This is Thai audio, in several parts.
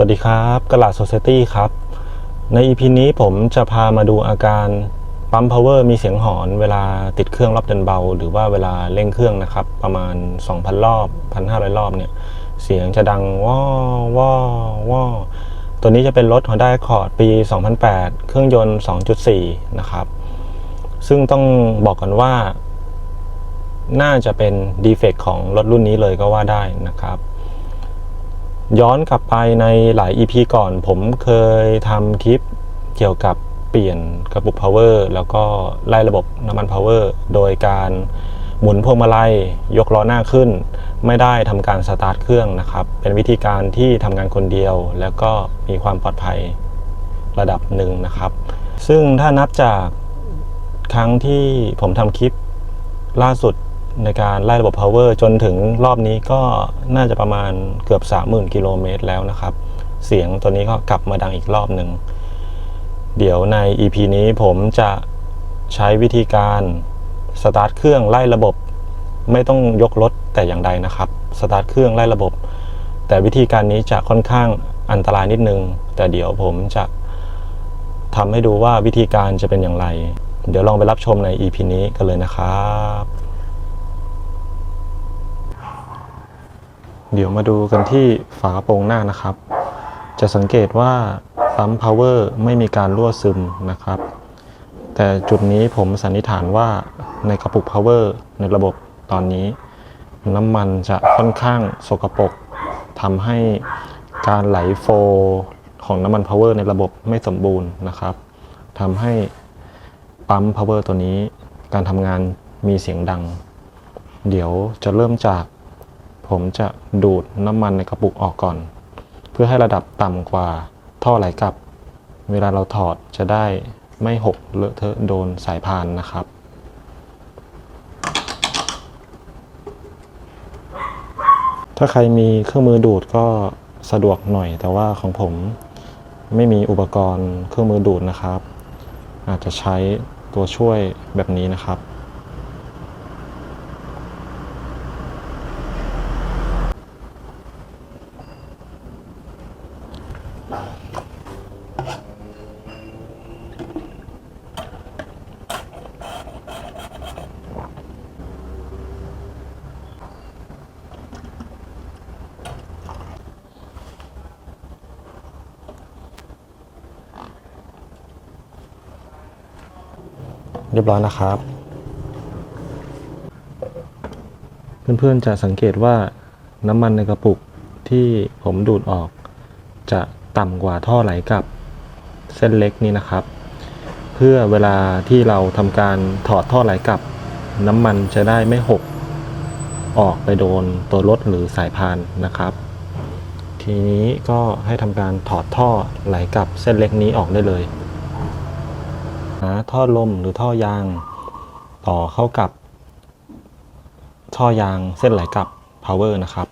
วัสดีครับกลาดโซเซตี้ครับใน EP นี้ผมจะพามาดูอาการปั๊มพาวเวอร์มีเสียงหอนเวลาติดเครื่องรอบดันเบาหรือว่าเวลาเร่งเครื่องนะครับประมาณ 2,000 รอบ 1,500 รอบเนี่ยเสียงจะดังว้าวว้าวว้าวตัวนี้จะเป็นรถ Honda Accord ปี 2008 เครื่องยนต์ 2.4 นะครับซึ่งต้องบอกกันว่าน่าจะเป็นดีเฟกต์ของรถรุ่นนี้เลยก็ว่าได้นะครับย้อนกลับไปในหลาย EP ก่อนผมเคยทำคลิปเกี่ยวกับเปลี่ยนกระปุก power แล้วก็ไล่ระบบน้ำมัน power โดยการหมุนพวงมาลัยยกล้อหน้าขึ้นไม่ได้ทำการสตาร์ทเครื่องนะครับเป็นวิธีการที่ทำงานคนเดียวแล้วก็มีความปลอดภัยระดับหนึ่งนะครับซึ่งถ้านับจากครั้งที่ผมทำคลิปล่าสุดในการไล่ระบบ power จนถึงรอบนี้ก็น่าจะประมาณเกือบ 30,000 กิโลเมตรแล้วนะครับเสียงตัวนี้ก็กลับมาดังอีกรอบหนึ่งเดี๋ยวใน EP นี้ผมจะใช้วิธีการสตาร์ทเครื่องไล่ระบบไม่ต้องยกรถแต่อย่างใดนะครับสตาร์ทเครื่องไล่ระบบแต่วิธีการนี้จะค่อนข้างอันตรายนิดนึงแต่เดี๋ยวผมจะทำให้ดูว่าวิธีการจะเป็นอย่างไรเดี๋ยวลองไปรับชมใน EP นี้กันเลยนะครับเดี๋ยวมาดูกันที่ฝากระโปรงหน้านะครับจะสังเกตว่าปั๊ม power ไม่มีการรั่วซึมนะครับแต่จุดนี้ผมสันนิษฐานว่าในกระปุก power ในระบบตอนนี้น้ำมันจะค่อนข้างสกปรกทำให้การไหลโฟลของน้ำมัน power ในระบบไม่สมบูรณ์นะครับทำให้ปั๊ม power ตัวนี้การทำงานมีเสียงดังเดี๋ยวจะเริ่มจากผมจะดูดน้ำมันในกระปุกออกก่อนเพื่อให้ระดับต่ำกว่าท่อไหลกลับเวลาเราถอดจะได้ไม่หกเลอะเทอะโดนสายพานนะครับถ้าใครมีเครื่องมือดูดก็สะดวกหน่อยแต่ว่าของผมไม่มีอุปกรณ์เครื่องมือดูดนะครับอาจจะใช้ตัวช่วยแบบนี้นะครับเรียบร้อยนะครับเพื่อนๆจะสังเกตว่าน้ำมันในกระปุกที่ผมดูดออกจะต่ำกว่าท่อไหลกลับเส้นเล็กนี้นะครับเพื่อเวลาที่เราทำการถอดท่อไหลกลับน้ำมันจะได้ไม่หกออกไปโดนตัวรถหรือสายพานนะครับทีนี้ก็ให้ทำการถอดท่อไหลกลับเส้นเล็กนี้ออกได้เลยหาท่อลมหรือท่อยางต่อเข้ากับท่อยางเส้นไหลกลับ power นะครับ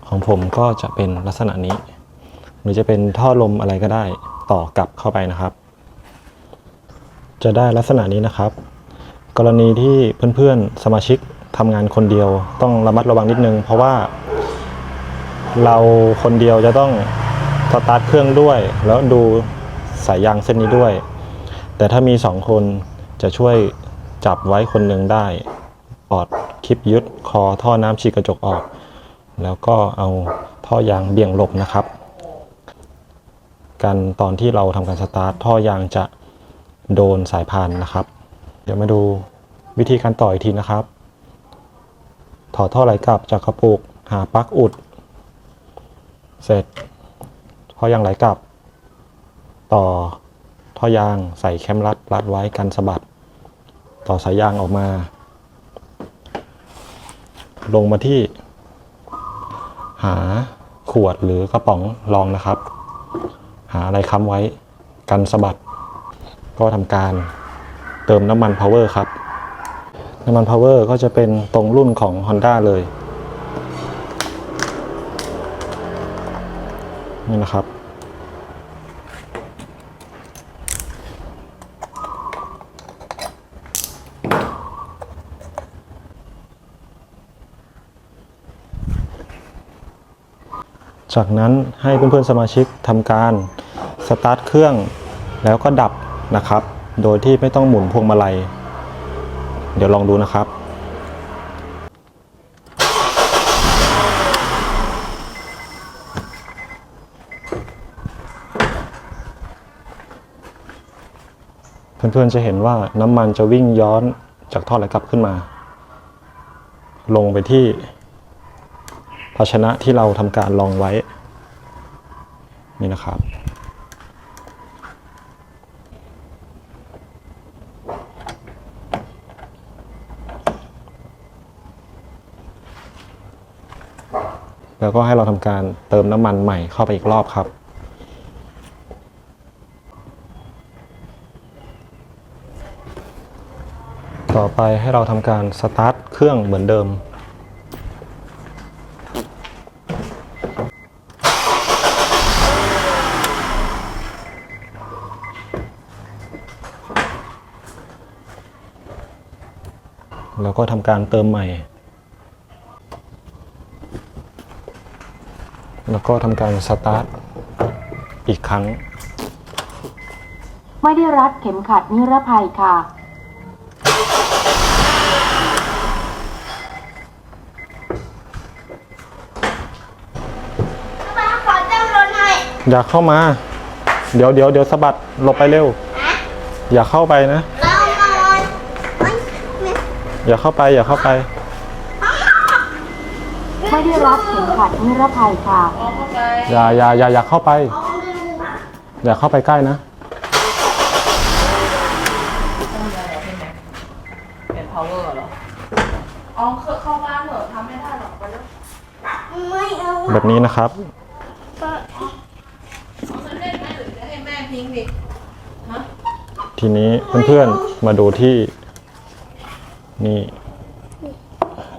ของผมก็จะเป็นลักษณะนี้หรือจะเป็นท่อลมอะไรก็ได้ต่อกลับเข้าไปนะครับจะได้ลักษณะนี้นะครับกรณีที่เพื่อนๆสมาชิกทำงานคนเดียวต้องระมัดระวังนิดนึงเพราะว่าเราคนเดียวจะต้องสตาร์ทเครื่องด้วยแล้วดูสายยางเส้นนี้ด้วยแต่ถ้ามี2คนจะช่วยจับไว้คนหนึ่งได้ปลอดคลิปยึดคอท่อน้ำฉีดกระจกออกแล้วก็เอาท่อยางเบี่ยงหลบนะครับกันตอนที่เราทำการสตาร์ทท่อยางจะโดนสายพานนะครับเดี๋ยวมาดูวิธีการต่ออีกทีนะครับถอดท่อไหลกลับจากกระปุกหาปลั๊กอุดเสร็จท่อยางไหลกลับต่อท่อยางใส่แคมรัดไว้กันสะบัดต่อสายยางออกมาลงมาที่หาขวดหรือกระป๋องรองนะครับหาอะไรค้ำไว้กันสะบัดก็ทำการเติมน้ำมัน power ครับน้ำมัน power ก็จะเป็นตรงรุ่นของ Honda เลยนี่นะครับ จากนั้นให้เพื่อนๆสมาชิกทำการสตาร์ทเครื่องแล้วก็ดับนะครับโดยที่ไม่ต้องหมุนพวงมาลัยเดี๋ยวลองดูนะครับเพื่อนๆจะเห็นว่าน้ำมันจะวิ่งย้อนจากท่อไหลกลับขึ้นมาลงไปที่ภาชนะที่เราทำการรองไว้นี่นะครับแล้วก็ให้เราทำการเติมน้ำมันใหม่เข้าไปอีกรอบครับต่อไปให้เราทำการสตาร์ทเครื่องเหมือนเดิมแล้วก็ทำการเติมใหม่แล้วก็ทำการสตาร์ทอีกครั้งไม่ได้รัดเข็มขัดนิรภัยค่ะขอตั้งรถหน่อย อย่าเข้ามาเดี๋ยวสะบัดหลบไปเร็วอย่าเข้าไปนะอย่าเข้าไปไม่ได้รัดเข็มขัดนิรภัยค่ะอย่าเข้าไปอย่าเข้าไปใกล้นะเป็น power เหรอเข้าบ้านเถอะทำไม่ได้หรอกไปแล้วไม่เอาแบบนี้นะครับมันเล่นไหมหรือจะให้แม่ทิ้งดิฮะทีนี้เพื่อนๆมาดูที่นี่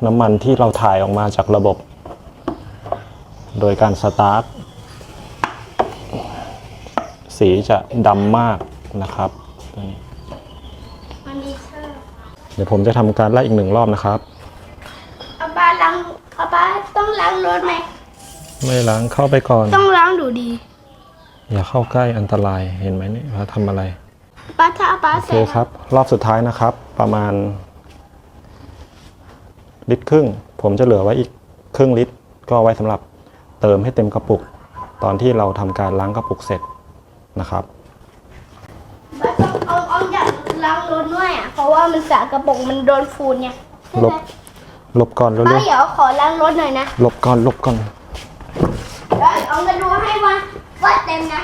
น้ำมันที่เราถ่ายออกมาจากระบบโดยการสตาร์ทสีจะดำมากนะครับตัวนี้เดี๋ยวผมจะทำการไล่อีก1 รอบนะครับอาบ้าต้องล้างรถไหมไม่ล้างเข้าไปก่อนต้องล้างดูดีอย่าเข้าใกล้อันตรายเห็นไหมนี่เราทำอะไรถ้าป้าโอเคครับรอบสุดท้ายนะครับประมาณลิตรครึ่งผมจะเหลือไว้อีกครึ่งลิตรก็ไว้สำหรับเติมให้เต็มกระปุกตอนที่เราทำการล้างกระปุกเสร็จนะครับต้องเอาอยากล้างรถด้วยอ่ะเพราะว่ามันสากระปุกมันโดนฝุ่นเนี่ยหลบก่อนเร็วๆป้าเดี๋ยวขอล้างรถหน่อยนะหลบก่อนเดี๋ยวเอามาดูให้ว่าเต็มนะ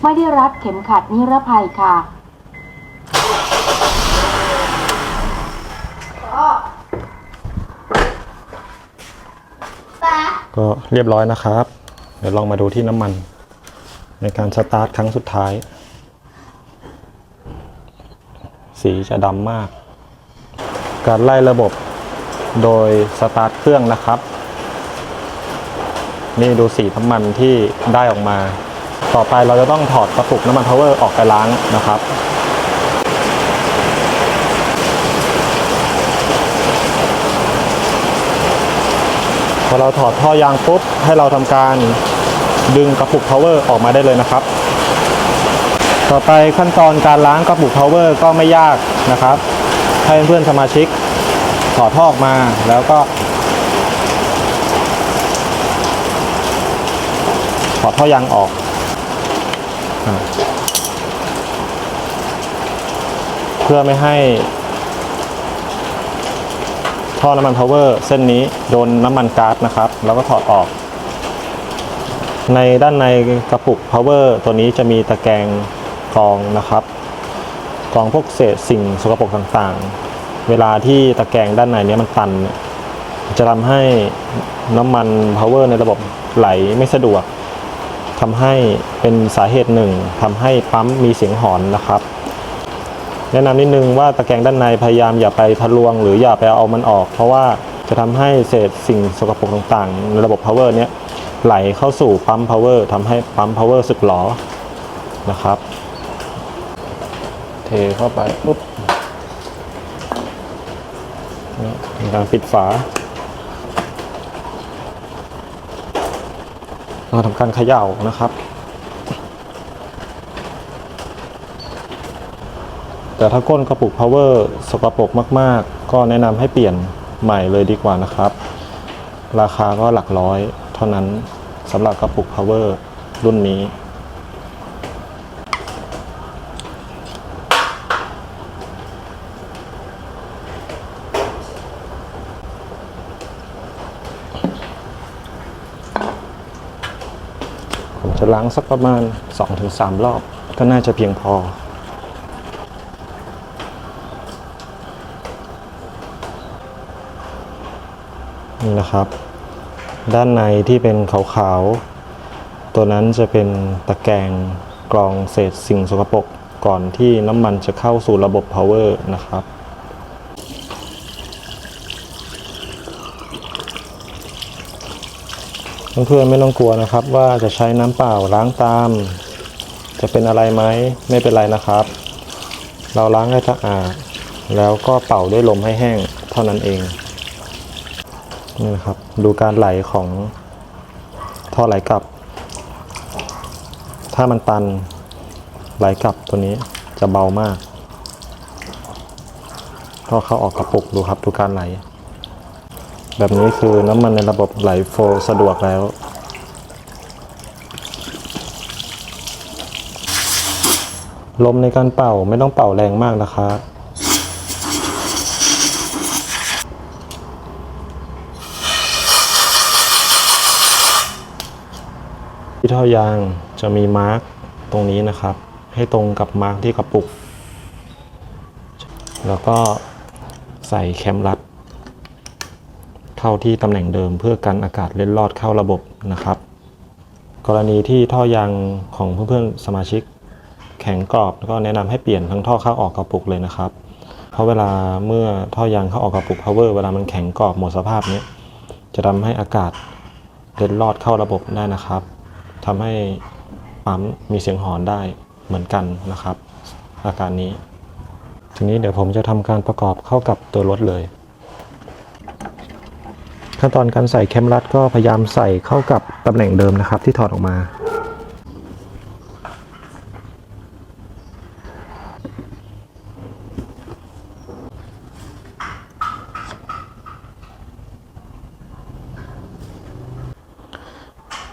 ไม่ได้รัดเข็มขัดนิรภัยค่ะก็เรียบร้อยนะครับเดี๋ยวลองมาดูที่น้ำมันในการสตาร์ทครั้งสุดท้ายสีจะดำมากการไล่ระบบโดยสตาร์ทเครื่องนะครับนี่ดูสีน้ำมันที่ได้ออกมาต่อไปเราจะต้องถอดกระปุกน้ำมันพาวเวอร์ออกไปล้างนะครับพอเราถอดท่อยางปุ๊บให้เราทำการดึงกระปุกพาวเวอร์ออกมาได้เลยนะครับต่อไปขั้นตอนการล้างกระปุกพาวเวอร์ก็ไม่ยากนะครับให้เพื่อนสมาชิกถอดท่อออกมาแล้วก็ถอดท่อยางออกเพื่อไม่ให้ท่อน้ำมันพาวเวอร์เส้นนี้โดนน้ำมันก๊าซนะครับแล้วก็ถอดออกในด้านในกระปุกพาวเวอร์ตัวนี้จะมีตะแกรงกรองนะครับกรองพวกเศษสิ่งสกปรกต่างๆเวลาที่ตะแกรงด้านในนี้มันตันจะทำให้น้ำมันพาวเวอร์ในระบบไหลไม่สะดวกทำให้เป็นสาเหตุหนึ่งทำให้ปั๊มมีเสียงหอนนะครับแนะนำนิดนึงว่าตะแกรงด้านในพยายามอย่าไปทะลวงหรืออย่าไปเอามันออกเพราะว่าจะทำให้เศษสิ่งสกปรกต่างๆในระบบพาวเวอร์นี้ไหลเข้าสู่ปั๊มพาวเวอร์ทำให้ปั๊มพาวเวอร์สึกหรอนะครับเทเข้าไปปุ๊บมีการปิดฝา เราทำการเขย่านะครับแต่ถ้าก้นกระปุก power สกปรกมากๆก็แนะนำให้เปลี่ยนใหม่เลยดีกว่านะครับราคาก็หลักร้อยเท่านั้นสำหรับกระปุก power รุ่นนี้ผมจะล้างสักประมาณ 2-3 รอบก็น่าจะเพียงพอนี่นะครับด้านในที่เป็นขาวๆตัวนั้นจะเป็นตะแกรงกรองเศษสิ่งสกปรกก่อนที่น้ำมันจะเข้าสู่ระบบ power นะครับเพื่อนๆไม่ต้องกลัวนะครับว่าจะใช้น้ำเปล่าล้างตามจะเป็นอะไรไหมไม่เป็นไรนะครับเราล้างให้สะอาดแล้วก็เป่าด้วยลมให้แห้งเท่านั้นเองนี่นะครับดูการไหลของท่อไหลกลับถ้ามันตันไหลกลับตัวนี้จะเบามากท่อเข้าออกกระปุกดูครับดูการไหลแบบนี้คือน้ำมันในระบบไหลโฟลว์สะดวกแล้วลมในการเป่าไม่ต้องเป่าแรงมากนะครับที่ท่อยางจะมีมาร์กตรงนี้นะครับให้ตรงกับมาร์กที่กระปุกแล้วก็ใส่แคมรัดเข้าที่ตำแหน่งเดิมเพื่อกันอากาศเล็ดลอดเข้าระบบนะครับกรณีที่ท่อยางของเพื่อนๆสมาชิกแข็งกรอบก็แนะนำให้เปลี่ยนทั้งท่อเข้าออกกระปุกเลยนะครับเพราะเวลาเมื่อท่อยางเข้าออกกระปุก power เวลามันแข็งกรอบหมดสภาพนี้จะทำให้อากาศเล็ดลอดเข้าระบบได้นะครับทำให้ปั๊มมีเสียงหอนได้เหมือนกันนะครับอาการนี้ทีนี้เดี๋ยวผมจะทำการประกอบเข้ากับตัวรถเลยขั้นตอนการใส่แคมรัดก็พยายามใส่เข้ากับตำแหน่งเดิมนะครับที่ถอดออกมา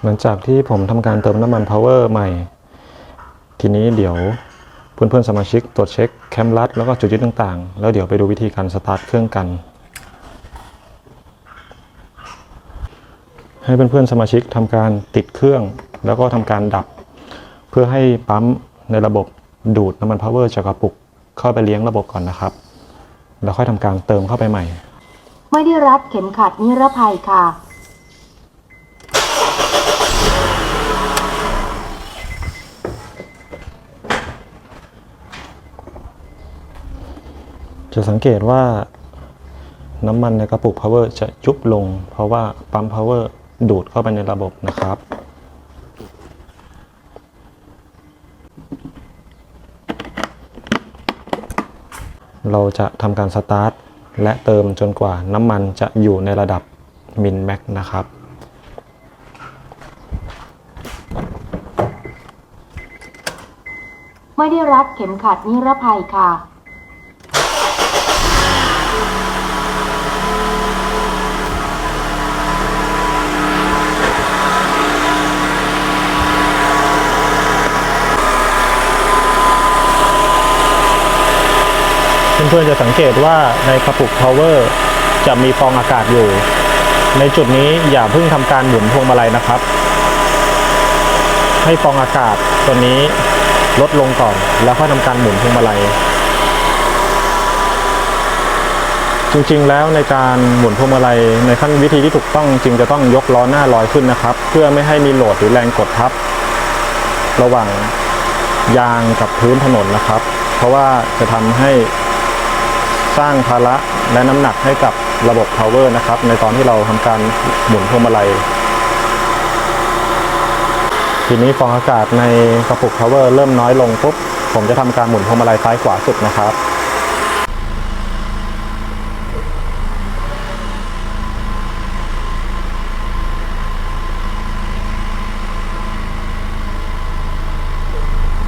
หลังจากที่ผมทำการเติมน้ำมัน power ใหม่ทีนี้เดี๋ยวเพื่อนๆสมาชิกตรวจเช็คแคมรัดแล้วก็จุดยึดต่างๆแล้วเดี๋ยวไปดูวิธีการสตาร์ทเครื่องกันให้เพื่อนๆสมาชิกทำการติดเครื่องแล้วก็ทำการดับเพื่อให้ปั๊มในระบบดูดน้ำมัน power จากกระปุกเข้าไปเลี้ยงระบบก่อนนะครับแล้วค่อยทำการเติมเข้าไปใหม่ไม่ได้รัดเข็มขัดนิรภัยค่ะจะสังเกตว่าน้ำมันในกระปุก power จะยุบลงเพราะว่าปั๊ม power ดูดเข้าไปในระบบนะครับเราจะทำการสตาร์ทและเติมจนกว่าน้ำมันจะอยู่ในระดับมินแม็กนะครับไม่ได้รัดเข็มขัดนิรภัยค่ะเพื่อนๆจะสังเกตว่าในกระปุก power จะมีฟองอากาศอยู่ในจุดนี้อย่าเพิ่งทำการหมุนพวงมาลัยนะครับให้ฟองอากาศตัวนี้ลดลงก่อนแล้วค่อยทำการหมุนพวงมาลัยจริงๆแล้วในการหมุนพวงมาลัยในขั้นวิธีที่ถูกต้องจริงจะต้องยกล้อหน้าลอยขึ้นนะครับเพื่อไม่ให้มีโหลดหรือแรงกดทับระหว่างยางกับพื้นถนนนะครับเพราะว่าจะทำให้สร้างภาระและน้ำหนักให้กับระบบ power นะครับในตอนที่เราทำการหมุนพวงมาลัยทีนี้ฟองอากาศในกระปุก power เริ่มน้อยลงปุ๊บผมจะทำการหมุนพวงมาลัยซ้ายขวาสุดนะครับ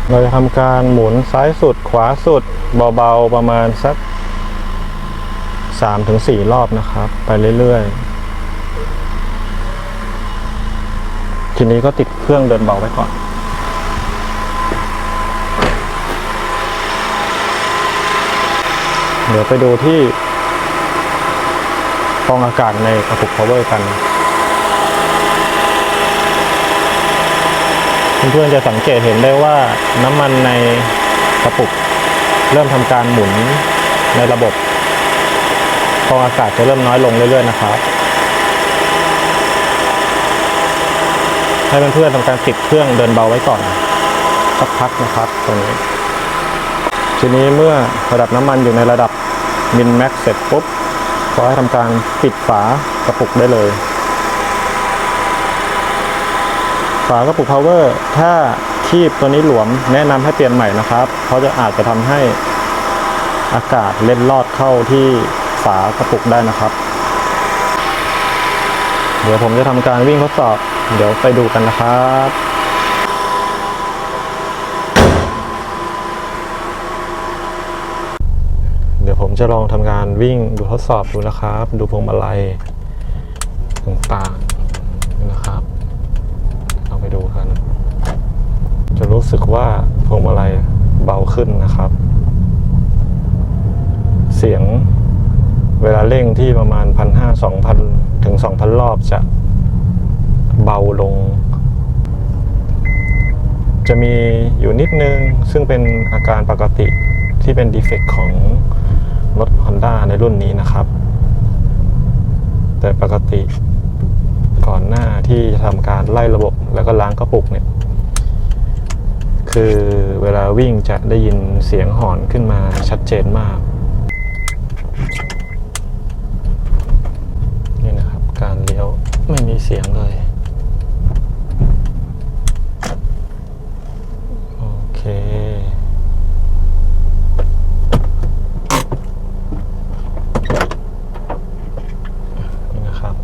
เราจะทำการหมุนซ้ายสุดขวาสุดเบาๆประมาณสัก 3-4 รอบนะครับไปเรื่อยๆทีนี้ก็ติดเครื่องเดินเบาไว้ก่อนเดี๋ยวไปดูที่ฟองอากาศในกระปุก power กันเพื่อนๆจะสังเกตเห็นได้ว่าน้ำมันในกระปุกเริ่มทำการหมุนในระบบฟองอากาศจะเริ่มน้อยลงเรื่อยๆนะครับให้เพื่อนๆทำการติดเครื่องเดินเบาไว้ก่อนสักพักนะครับตรงนี้ทีนี้เมื่อระดับน้ำมันอยู่ในระดับมินแม็กเสร็จปุ๊บก็ให้ทำการปิดฝากระปุกได้เลยฝากระปุก power ถ้าคีบตัวนี้หลวมแนะนำให้เปลี่ยนใหม่นะครับเพราะอาจจะทำให้อากาศเล็ดลอดเข้าที่ฝากระปุกได้นะครับเดี๋ยวผมจะทำการวิ่งทดสอบเดี๋ยวไปดูกันนะครับเดี๋ยวผมจะลองทำการวิ่งดูทดสอบดูนะครับดูพวงมาลัยต่างๆนะครับลองไปดูกันจะรู้สึกว่าพวงมาลัยเบาขึ้นนะครับเสียงเวลาเร่งที่ประมาณ 1,500 2,000 ถึง 2,000 รอบจะเบาลงจะมีอยู่นิดนึงซึ่งเป็นอาการปกติที่เป็นดีเฟกต์ของรถ Honda ในรุ่นนี้นะครับแต่ปกติก่อนหน้าที่จะทำการไล่ระบบแล้วก็ล้างกระปุกเนี่ยคือเวลาวิ่งจะได้ยินเสียงหอนขึ้นมาชัดเจนมากนี่นะครับการเลี้ยวไม่มีเสียงเลยโอเคนี่นะครับ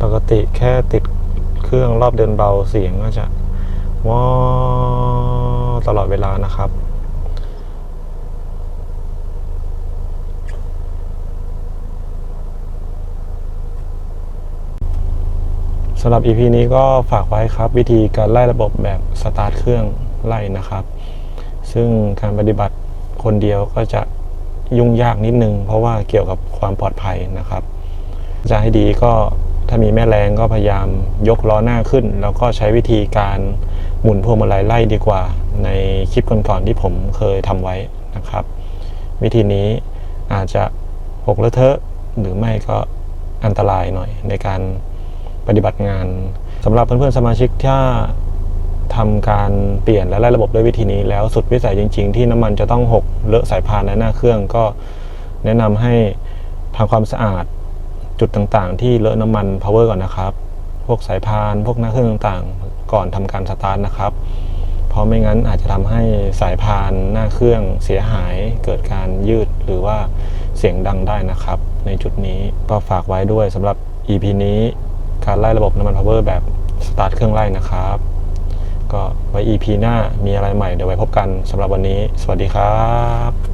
ปกติแค่ติดเครื่องรอบเดินเบาเสียงก็จะว้าตลอดเวลานะครับสำหรับ EP นี้ก็ฝากไว้ครับวิธีการไล่ระบบแบบสตาร์ทเครื่องไล่นะครับซึ่งการปฏิบัติคนเดียวก็จะยุ่งยากนิดนึงเพราะว่าเกี่ยวกับความปลอดภัยนะครับจะให้ดีก็ถ้ามีแม่แรงก็พยายามยกล้อหน้าขึ้นแล้วก็ใช้วิธีการหมุนพวงมาลัยไล่ดีกว่าในคลิปก่อนๆที่ผมเคยทำไว้นะครับวิธีนี้อาจจะหกเลอะเทอะหรือไม่ก็อันตรายหน่อยในการปฏิบัติงานสำหรับเพื่อนๆสมาชิกถ้าทำการเปลี่ยนและไล่ระบบด้วยวิธีนี้แล้วสุดวิสัยจริงๆที่น้ำมันจะต้องหกเลอะสายพานในหน้าเครื่องก็แนะนำให้ทำความสะอาดจุดต่างๆที่เลอะน้ำมัน power ก่อนนะครับพวกสายพานพวกหน้าเครื่องต่างๆก่อนทำการสตาร์ทนะครับเพราะไม่งั้นอาจจะทำให้สายพานหน้าเครื่องเสียหายเกิดการยืดหรือว่าเสียงดังได้นะครับในจุดนี้ก็ฝากไว้ด้วยสำหรับ EP นี้การไล่ระบบน้ำมัน power แบบสตาร์ทเครื่องไล่นะครับก็ไว้ EP หน้ามีอะไรใหม่เดี๋ยวไว้พบกันสำหรับวันนี้สวัสดีครับ